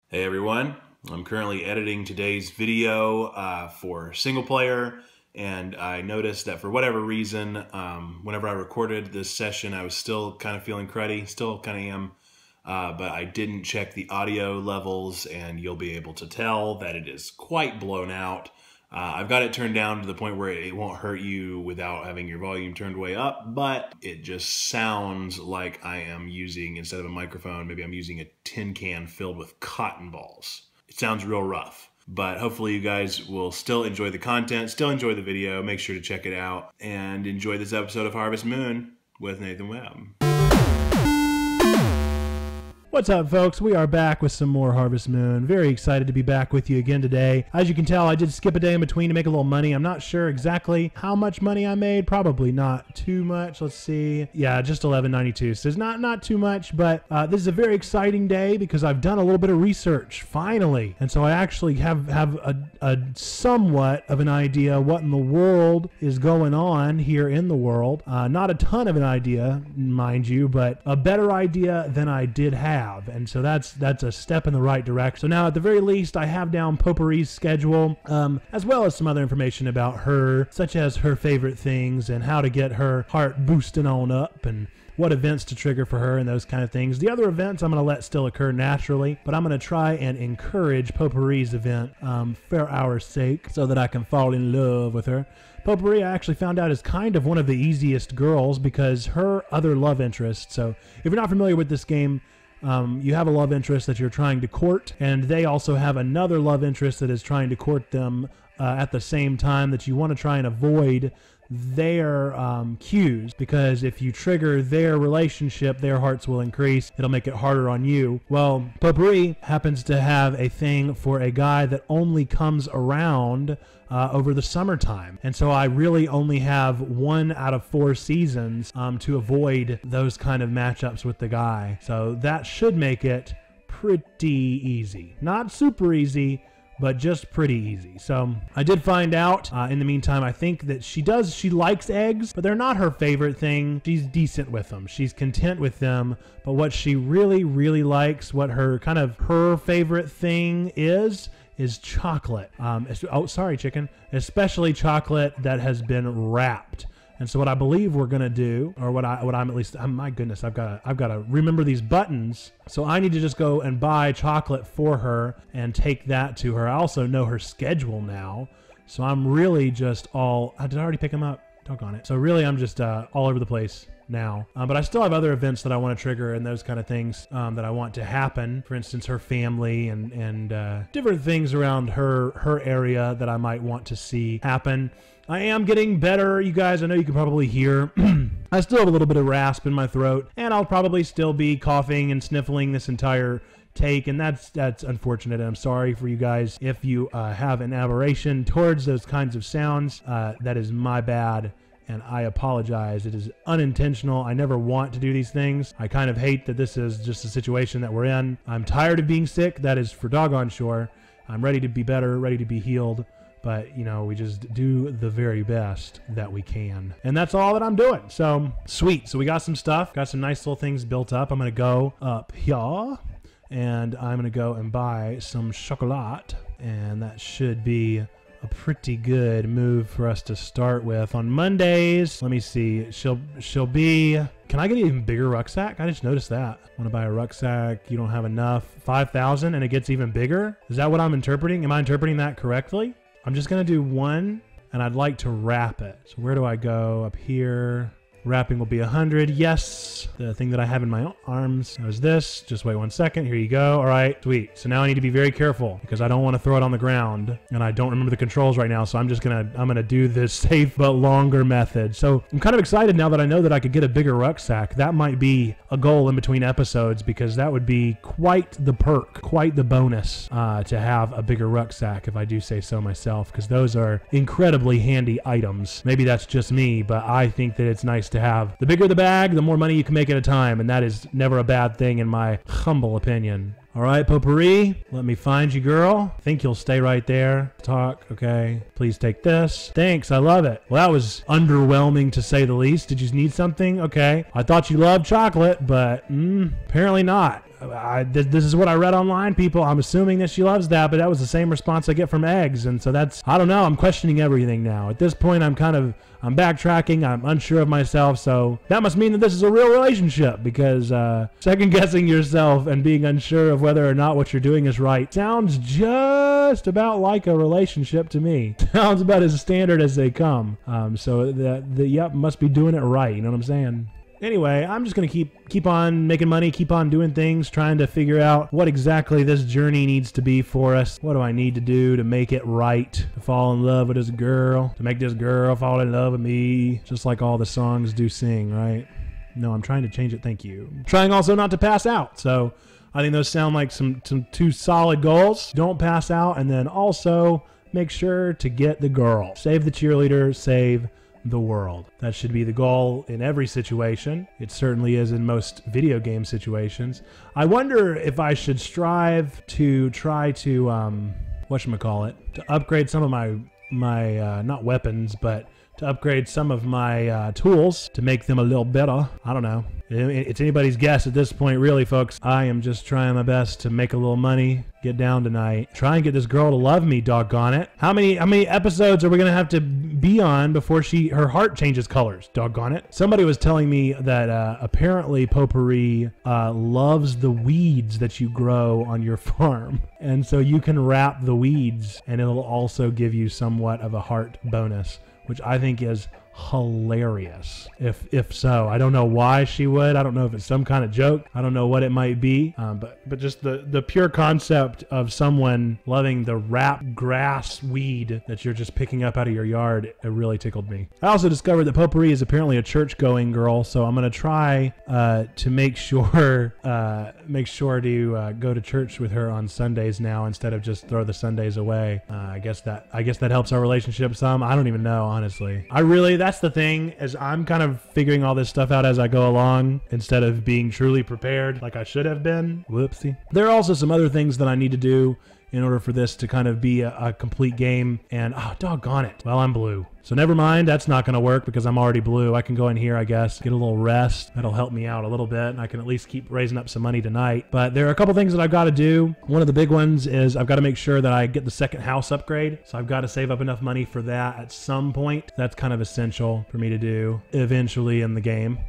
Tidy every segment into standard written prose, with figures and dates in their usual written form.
Hey everyone, I'm currently editing today's video for single player, and I noticed that for whatever reason, whenever I recorded this session, I was still kind of feeling cruddy, still kind of am, but I didn't check the audio levels, and you'll be able to tell that it is quite blown out. I've got it turned down to the point where it won't hurt you without having your volume turned way up, but it just sounds like I am using, instead of a microphone, maybe I'm using a tin can filled with cotton balls. It sounds real rough, but hopefully you guys will still enjoy the content, still enjoy the video. Make sure to check it out and enjoy this episode of Harvest Moon with Nathan Webb. What's up, folks? We are back with some more Harvest Moon. Very excited to be back with you again today. As you can tell, I did skip a day in between to make a little money. I'm not sure exactly how much money I made. Probably not too much. Let's see. Yeah, just $11.92. So it's not too much, but this is a very exciting day because I've done a little bit of research, finally. And so I actually have a somewhat of an idea what in the world is going on here in the world. Not a ton of an idea, mind you, but a better idea than I did have. And so that's a step in the right direction. So now at the very least I have down Potpourri's schedule, as well as some other information about her, such as her favorite things and how to get her heart boosting on up and what events to trigger for her and those kind of things. The other events I'm going to let still occur naturally, but I'm going to try and encourage Potpourri's event for our sake so that I can fall in love with her. Potpourri, I actually found out, is kind of one of the easiest girls because her other love interest, so if you're not familiar with this game, you have a love interest that you're trying to court, and they also have another love interest that is trying to court them at the same time, that you want to try and avoid their cues, because if you trigger their relationship, their hearts will increase. It'll make it harder on you. Well, Potpourri happens to have a thing for a guy that only comes around over the summertime, and so I really only have 1 out of 4 seasons to avoid those kind of matchups with the guy. So that should make it pretty easy. Not super easy, but just pretty easy. So I did find out in the meantime, I think that she likes eggs, but they're not her favorite thing. She's decent with them. She's content with them. But what she really, really likes, what her favorite thing is chocolate. Oh, sorry, chicken. Especially chocolate that has been wrapped. And so what I believe we're gonna do, or what I'm at least, my goodness, I've got to remember these buttons. So I need to just go and buy chocolate for her and take that to her. I also know her schedule now, so I'm really just all. Did I already pick them up? Doggone it. So really, I'm just all over the place now. But I still have other events that I want to trigger and those kind of things that I want to happen. For instance, her family and different things around her area that I might want to see happen. I am getting better, you guys. I know you can probably hear. I still have a little bit of rasp in my throat, and I'll probably still be coughing and sniffling this entire take, and that's unfortunate. I'm sorry for you guys if you have an aberration towards those kinds of sounds. That is my bad, and I apologize. It is unintentional. I never want to do these things. I kind of hate that this is just a situation that we're in. I'm tired of being sick. That is for doggone sure. I'm ready to be better, ready to be healed. But, you know, we just do the very best that we can. And that's all that I'm doing. So, sweet. So we got some stuff. Got some nice little things built up. I'm going to go up here. And I'm going to go and buy some chocolate. And that should be a pretty good move for us to start with. On Mondays, let me see. She'll be... Can I get an even bigger rucksack? I just noticed that. Want to buy a rucksack. You don't have enough. 5,000 and it gets even bigger? Is that what I'm interpreting? Am I interpreting that correctly? I'm just going to do 1, and I'd like to wrap it. So where do I go? Up here. Wrapping will be 100. Yes. The thing that I have in my arms was this. Just wait 1 second. Here you go. All right. Sweet. So now I need to be very careful because I don't want to throw it on the ground, and I don't remember the controls right now. So I'm gonna do this safe but longer method. So I'm kind of excited now that I know that I could get a bigger rucksack. That might be a goal in between episodes because that would be quite the perk, quite the bonus to have a bigger rucksack, if I do say so myself, because those are incredibly handy items. Maybe that's just me, but I think that it's nice to have. The bigger the bag, the more money you can make at a time, and that is never a bad thing in my humble opinion. All right, Potpourri, let me find you, girl. I think you'll stay right there. Talk, okay. Please take this. Thanks, I love it. Well, that was underwhelming to say the least. Did you need something? Okay. I thought you loved chocolate, but apparently not. this is what I read online, people. I'm assuming that she loves that, but that was the same response I get from eggs. And so that's, I don't know. I'm questioning everything now. At this point, I'm backtracking. I'm unsure of myself. So that must mean that this is a real relationship, because second guessing yourself and being unsure of whether or not what you're doing is right sounds just about like a relationship to me. Sounds about as standard as they come. So yep, must be doing it right. You know what I'm saying? Anyway, I'm just going to keep on making money, keep on doing things, trying to figure out what exactly this journey needs to be for us. What do I need to do to make it right, to fall in love with this girl, to make this girl fall in love with me, just like all the songs do sing, right? No, I'm trying to change it. Thank you. Trying also not to pass out. So I think those sound like some two solid goals. Don't pass out, and then also make sure to get the girl. Save the cheerleader, save the world. That should be the goal in every situation. It certainly is in most video game situations. I wonder if I should strive to try to whatchamacallit, to upgrade some of my not weapons, but to upgrade some of my tools to make them a little better. I don't know. It's anybody's guess at this point, really, folks. I am just trying my best to make a little money, get down tonight, try and get this girl to love me, doggone it. How many episodes are we gonna have to be on before her heart changes colors, doggone it? Somebody was telling me that apparently Potpourri loves the weeds that you grow on your farm, and so you can wrap the weeds and it'll also give you somewhat of a heart bonus, which I think is hilarious. If so, I don't know why she would. I don't know if it's some kind of joke. I don't know what it might be. But just the pure concept of someone loving the wrapped grass weed that you're just picking up out of your yard, it really tickled me. I also discovered that Potpourri is apparently a church-going girl, so I'm gonna try to make sure to go to church with her on Sundays now instead of just throw the Sundays away. I guess that helps our relationship some. I don't even know, honestly. That's the thing, is I'm kind of figuring all this stuff out as I go along instead of being truly prepared like I should have been. Whoopsie. There are also some other things that I need to do in order for this to kind of be a complete game, and oh, doggone it. Well, I'm blue. So never mind, that's not going to work because I'm already blue. I can go in here, I guess, get a little rest. That'll help me out a little bit, and I can at least keep raising up some money tonight. But there are a couple things that I've got to do. One of the big ones is I've got to make sure that I get the second house upgrade. So I've got to save up enough money for that at some point. That's kind of essential for me to do eventually in the game.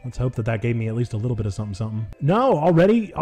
Let's hope that gave me at least a little bit of something. No, already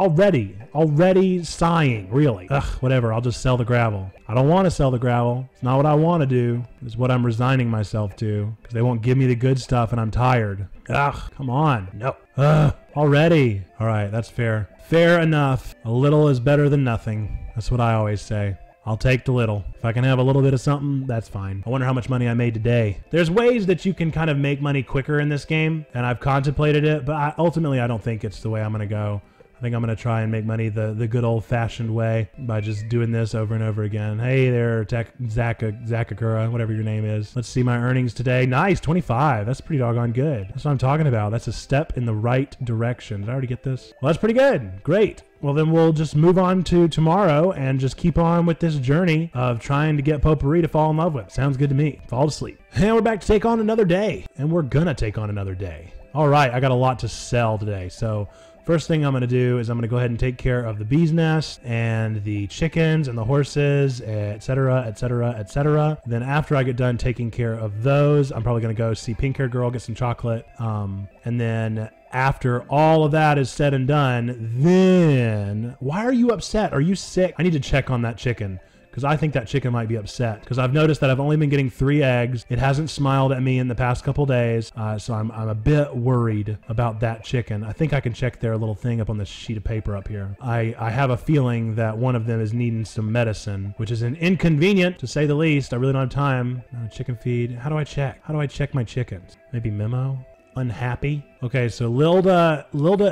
sighing, really. Ugh, whatever, I'll just sell the gravel. I don't want to sell the gravel. It's not what I want to do. It's what I'm resigning myself to, because they won't give me the good stuff and I'm tired. Ugh, come on, no. Ugh, already. All right, that's fair. Fair enough. A little is better than nothing. That's what I always say. I'll take the little. If I can have a little bit of something, that's fine. I wonder how much money I made today. There's ways that you can kind of make money quicker in this game, and I've contemplated it, but ultimately I don't think it's the way I'm going to go. I think I'm going to try and make money the good old-fashioned way by just doing this over and over again. Hey there, Zakakura, whatever your name is. Let's see my earnings today. Nice, 25. That's pretty doggone good. That's what I'm talking about. That's a step in the right direction. Did I already get this? Well, that's pretty good. Great. Well, then we'll just move on to tomorrow and just keep on with this journey of trying to get Potpourri to fall in love with. Sounds good to me. Fall to sleep. And we're back to take on another day. And we're gonna take on another day. All right, I got a lot to sell today. So first thing I'm going to do is I'm going to go ahead and take care of the bee's nest and the chickens and the horses, etc., etc., etc. Then after I get done taking care of those, I'm probably going to go see Pink-Haired Girl, get some chocolate, and then after all of that is said and done, then... Why are you upset? Are you sick? I need to check on that chicken, because I think that chicken might be upset, because I've noticed that I've only been getting 3 eggs. It hasn't smiled at me in the past couple days, so I'm a bit worried about that chicken. I think I can check their little thing up on this sheet of paper up here. I have a feeling that one of them is needing some medicine, which is an inconvenient, to say the least. I really don't have time. Chicken feed. How do I check? How do I check my chickens? Maybe memo? Unhappy? Okay, so Lilda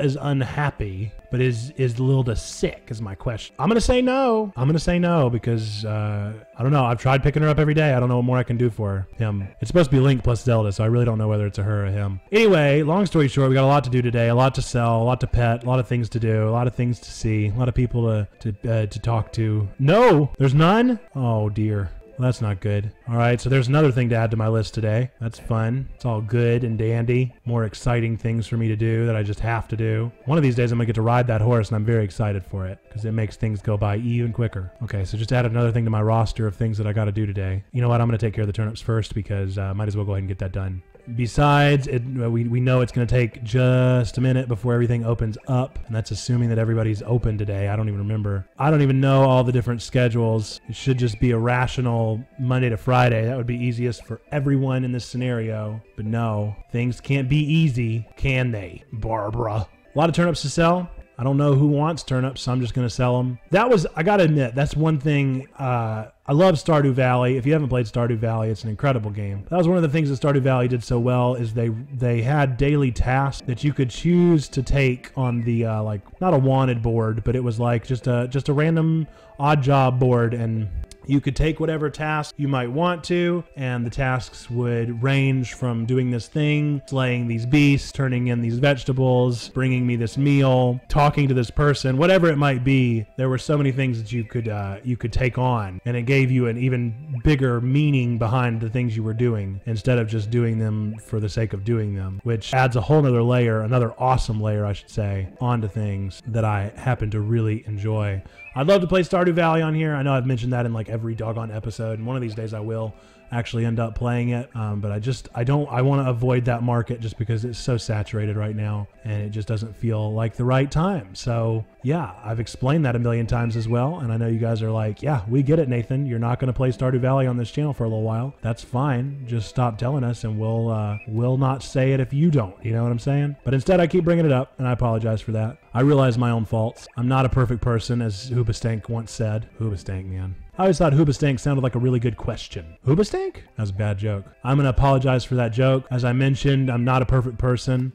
is unhappy, but is Lilda sick is my question. I'm gonna say no. I'm gonna say no because I don't know. I've tried picking her up every day. I don't know what more I can do for him. It's supposed to be Link plus Zelda, so I really don't know whether it's a her or him. Anyway, long story short, we got a lot to do today, a lot to sell, a lot to pet, a lot of things to do, a lot of things to see, a lot of people to talk to. No, there's none. Oh dear. Well, that's not good. All right, so there's another thing to add to my list today. That's fun. It's all good and dandy. More exciting things for me to do that I just have to do. One of these days I'm gonna get to ride that horse, and I'm very excited for it because it makes things go by even quicker. Okay, so just add another thing to my roster of things that I gotta do today. You know what? I'm gonna take care of the turnips first because might as well go ahead and get that done. Besides, we know it's going to take just a minute before everything opens up, and that's assuming that everybody's open today. I don't even remember. I don't even know all the different schedules. It should just be a rational Monday to Friday. That would be easiest for everyone in this scenario. But no, things can't be easy, can they, Barbara? A lot of turnips to sell. I don't know who wants turnips, so I'm just going to sell them. I got to admit, that's one thing. I love Stardew Valley. If you haven't played Stardew Valley, it's an incredible game. That was one of the things that Stardew Valley did so well is they had daily tasks that you could choose to take on the, like, not a wanted board, but it was like just a random odd job board, and you could take whatever task you might want to, and the tasks would range from doing this thing, slaying these beasts, turning in these vegetables, bringing me this meal, talking to this person, whatever it might be. There were so many things that you could take on, and it gave you an even bigger meaning behind the things you were doing instead of just doing them for the sake of doing them, which adds a whole nother layer, another awesome layer, I should say, onto things that I happen to really enjoy. I'd love to play Stardew Valley on here. I know I've mentioned that in like every doggone episode, and one of these days I will actually end up playing it. But I want to avoid that market just because it's so saturated right now, and it just doesn't feel like the right time. So yeah, I've explained that a million times as well, and I know you guys are like, yeah, we get it, Nathan. You're not going to play Stardew Valley on this channel for a little while. That's fine. Just stop telling us, and we'll not say it if you don't. You know what I'm saying? But instead, I keep bringing it up, and I apologize for that. I realize my own faults. I'm not a perfect person, as Hoobastank once said. Hoobastank, man. I always thought Hoobastank sounded like a really good question. Hoobastank? That was a bad joke. I'm going to apologize for that joke. As I mentioned, I'm not a perfect person,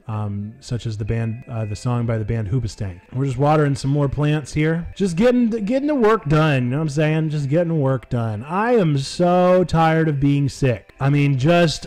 such as the song by the band Hoobastank. We're just watering some more plants here. Just getting the work done. You know what I'm saying? Just getting work done. I am so tired of being sick. I mean,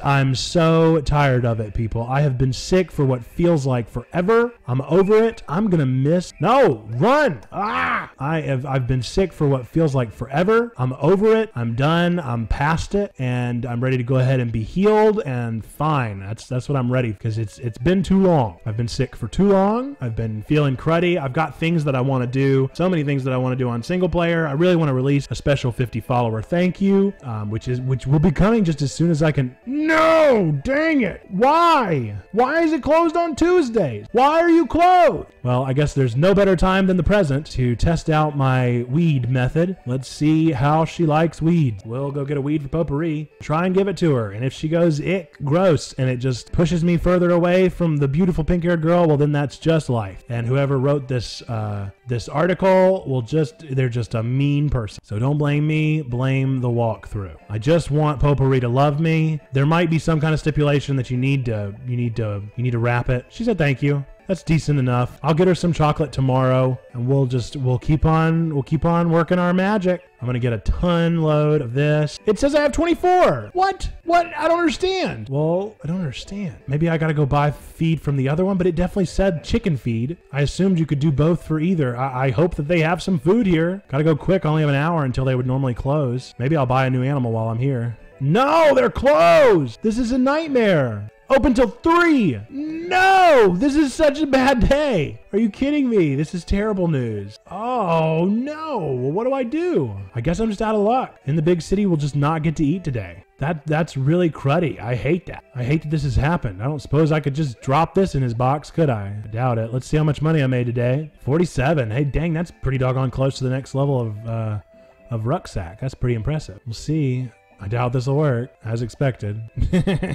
I'm so tired of it, people. I have been sick for what feels like forever. I'm over it. I'm going to miss. No, run. I've been sick for what feels like forever. I'm over it. I'm done. I'm past it, and I'm ready to go ahead and be healed and fine. That's what I'm ready, because it's been too long. I've been sick for too long. I've been feeling cruddy. I've got things that I want to do. So many things that I want to do on single player. I really want to release a special 50 follower thank you, which will be coming just as soon as I can. No, dang it. Why? Why is it closed on Tuesdays? Why are you closed? Well, I guess there's no better time than the present to test out my weed method. Let's see how she likes weeds. We'll go get a weed for potpourri, try and give it to her, and if she goes, ick, gross, and it just pushes me further away from the beautiful pink-haired girl, well, then that's just life. And whoever wrote this article they're just a mean person. So don't blame me, blame the walkthrough. I just want potpourri to love me. There might be some kind of stipulation that you need to wrap it. She said thank you. That's decent enough. I'll get her some chocolate tomorrow, and we'll keep on working our magic. I'm gonna get a ton load of this. It says I have 24. What? I don't understand. Well, I don't understand. Maybe I gotta go buy feed from the other one, but it definitely said chicken feed. I assumed you could do both for either. I hope that they have some food here. Gotta go quick. I only have an hour until they would normally close. Maybe I'll buy a new animal while I'm here. No, they're closed. This is a nightmare. Open till 3. No, this is such a bad day. Are you kidding me? This is terrible news. Oh no, well, what do I do? I guess I'm just out of luck. In the big city, we'll just not get to eat today. That's really cruddy. I hate that. I hate that this has happened. I don't suppose I could just drop this in his box, could I? I doubt it. Let's see how much money I made today. 47. Hey, dang, that's pretty doggone close to the next level of rucksack. That's pretty impressive. We'll see. I doubt this will work, as expected.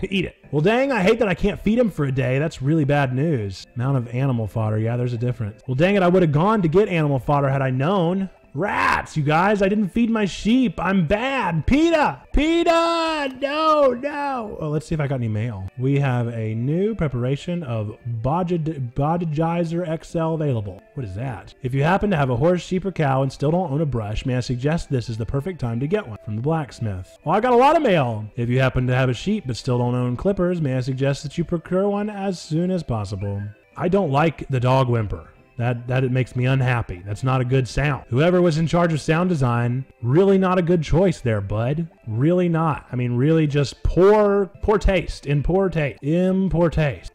Eat it. Well, dang, I hate that I can't feed him for a day. That's really bad news. Amount of animal fodder. Yeah, there's a difference. Well, dang it, I would have gone to get animal fodder had I known. Rats, you guys, I didn't feed my sheep. I'm bad. PETA! PETA! No! Oh, let's see if I got any mail. We have a new preparation of Bodigizer XL available. What is that? If you happen to have a horse, sheep, or cow and still don't own a brush, may I suggest this is the perfect time to get one from the blacksmith. Oh, I got a lot of mail. If you happen to have a sheep but still don't own clippers, may I suggest that you procure one as soon as possible. I don't like the dog whimper. That it makes me unhappy. That's not a good sound. Whoever was in charge of sound design, really not a good choice there, bud. Really not. I mean, really just poor taste. In poor taste.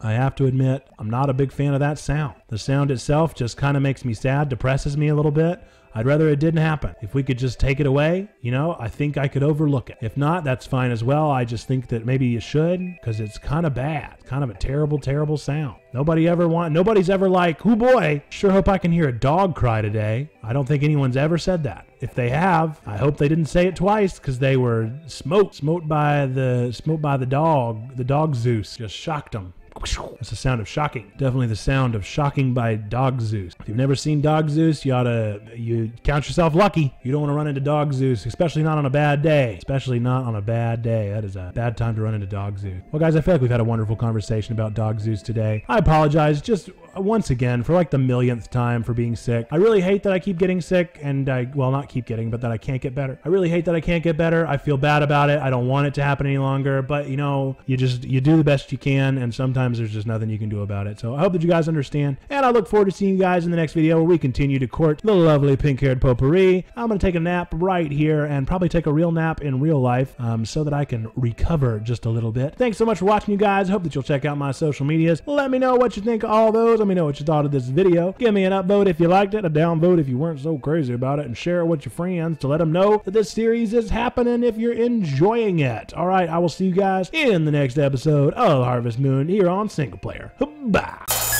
I have to admit, I'm not a big fan of that sound. The sound itself just kind of makes me sad, depresses me a little bit. I'd rather it didn't happen. If we could just take it away, you know, I think I could overlook it. If not, that's fine as well. I just think that maybe you should, because it's kind of bad. It's kind of a terrible, terrible sound. Nobody's ever like, oh boy, sure hope I can hear a dog cry today. I don't think anyone's ever said that. If they have, I hope they didn't say it twice, because they were smote by the dog Zeus. Just shocked them. That's the sound of shocking. Definitely the sound of shocking by Dog Zeus. If you've never seen Dog Zeus, you count yourself lucky. You don't want to run into Dog Zeus, especially not on a bad day. Especially not on a bad day. That is a bad time to run into Dog Zeus. Well, guys, I feel like we've had a wonderful conversation about Dog Zeus today. I apologize just once again for like the millionth time for being sick. I really hate that I keep getting sick, and not keep getting, but that I can't get better. I really hate that I can't get better. I feel bad about it. I don't want it to happen any longer, but you know, you do the best you can, and sometimes there's just nothing you can do about it. So I hope that you guys understand, and I look forward to seeing you guys in the next video where we continue to court the lovely pink-haired potpourri. I'm going to take a nap right here and probably take a real nap in real life so that I can recover just a little bit. Thanks so much for watching, you guys. Hope that you'll check out my social medias. Let me know what you think of all those. Let me know what you thought of this video. Give me an upvote if you liked it, a downvote if you weren't so crazy about it, and share it with your friends to let them know that this series is happening if you're enjoying it. All right, I will see you guys in the next episode of Harvest Moon here on Single Player. Bye.